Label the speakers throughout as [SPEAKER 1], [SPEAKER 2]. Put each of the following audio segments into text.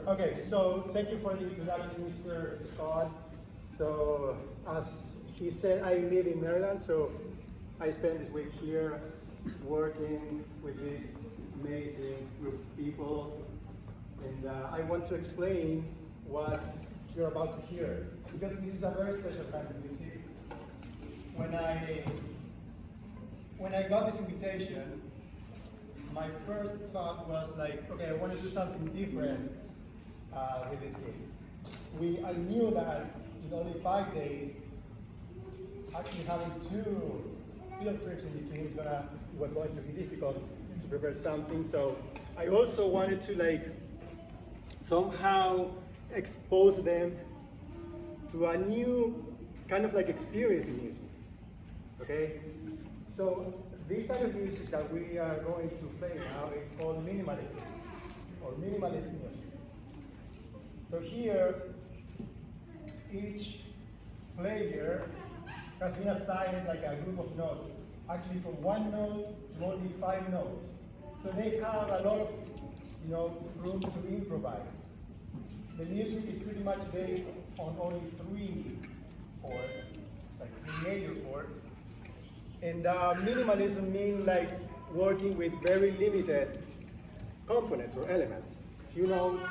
[SPEAKER 1] Okay, so thank you for the introduction, Mr. Scott. So, as he said, I live in Maryland, so I spent this week here working with this amazing group of people. And I want to explain what you're about to hear, because this is a very special kind of music. When I got this invitation, my first thought was like, okay, I want to do something different with this case. I knew that in only 5 days, actually having 2 field trips in between was going to be difficult to prepare something. So I also wanted to somehow expose them to a new kind of experience in music. Okay? So this kind of music that we are going to play now is called minimalism, or minimalist music. So here, each player has been assigned a group of notes, actually from 1 note to only 5 notes. So they have a lot of room to improvise. The music is pretty much based on only 3 chords, 3 major chords. And minimalism means working with very limited components or elements. Few notes.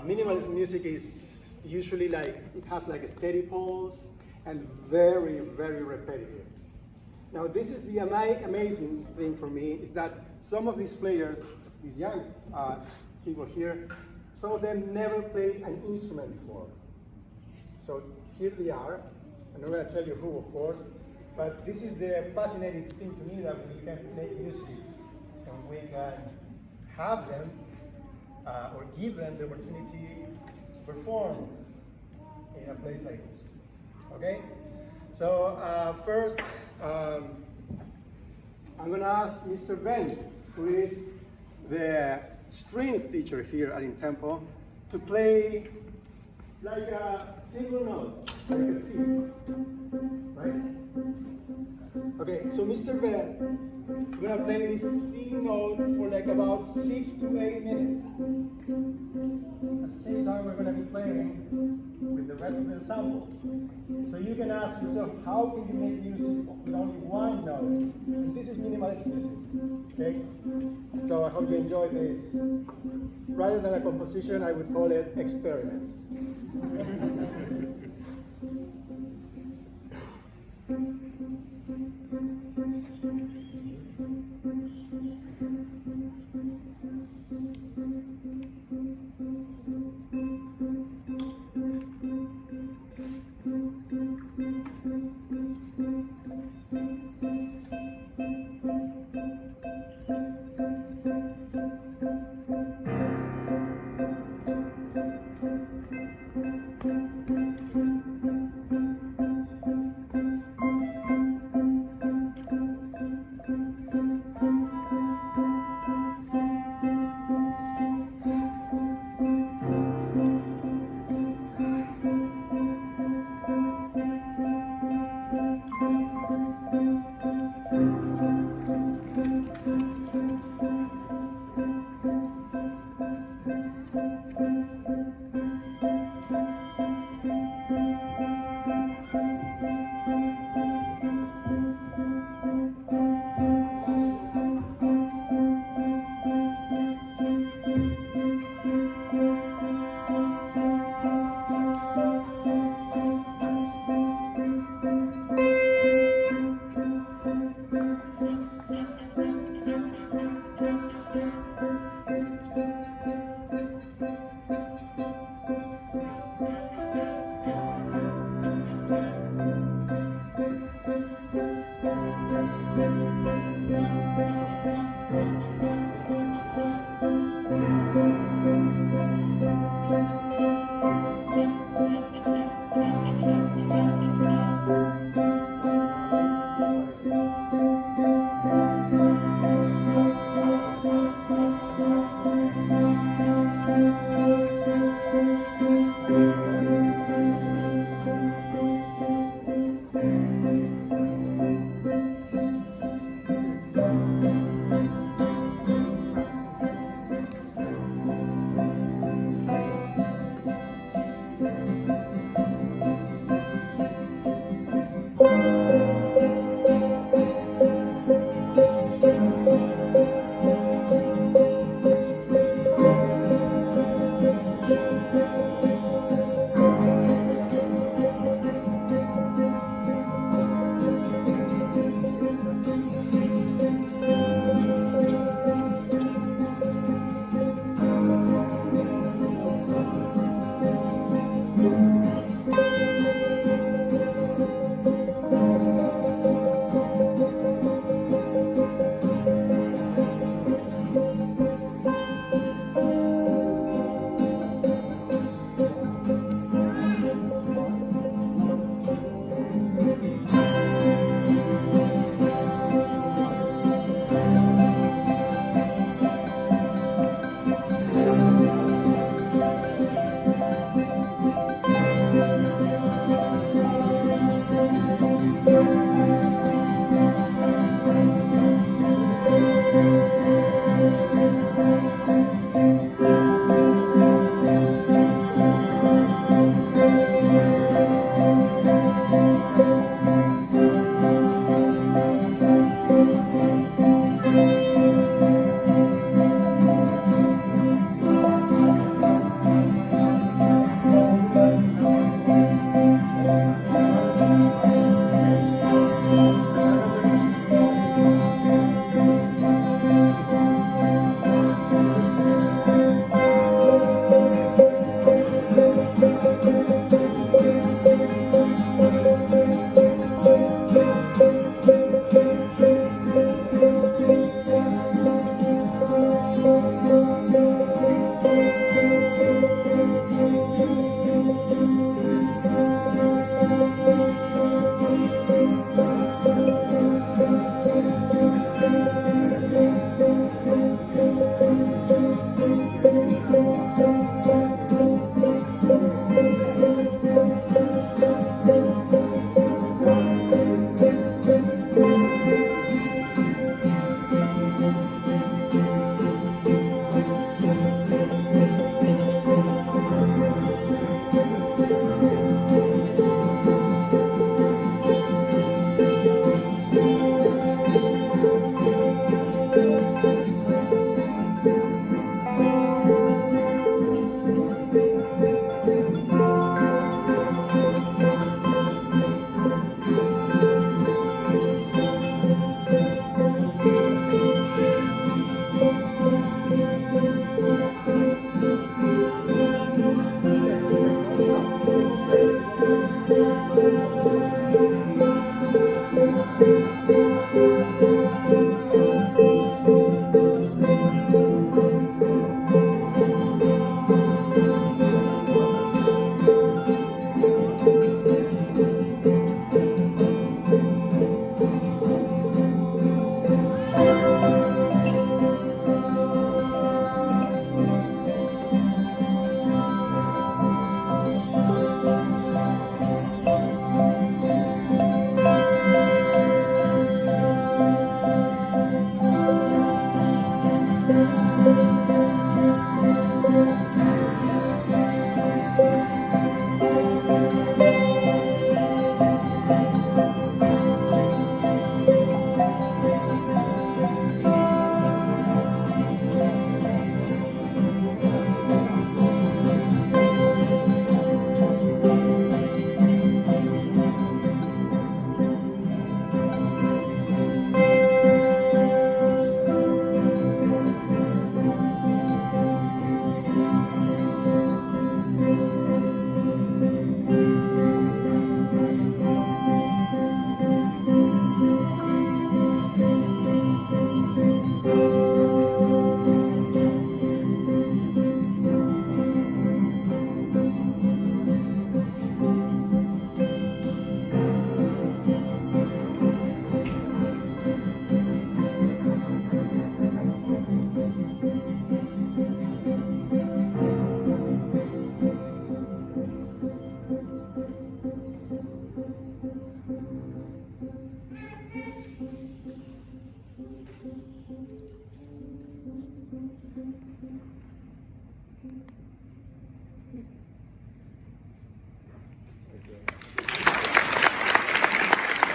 [SPEAKER 1] Minimalism music is usually it has a steady pulse and very, very repetitive. Now this is the amazing thing for me, is that some of these players, these young people here, some of them never played an instrument before. So here they are. I'm not going to tell you who, of course, but this is the fascinating thing to me, that we can make music and we can have them or give them the opportunity to perform in a place like this. Okay? So first, I'm going to ask Mr. Ben, who is the strings teacher here at INTEMPO, to play a single note, like a C, right? Okay, so Mr. Ben, we're going to play this C note for about 6 to 8 minutes. At the same time, we're going to be playing with the rest of the ensemble. So you can ask yourself, how can you make music with only 1 note? And this is minimalist music, okay? So I hope you enjoy this. Rather than a composition, I would call it experiment.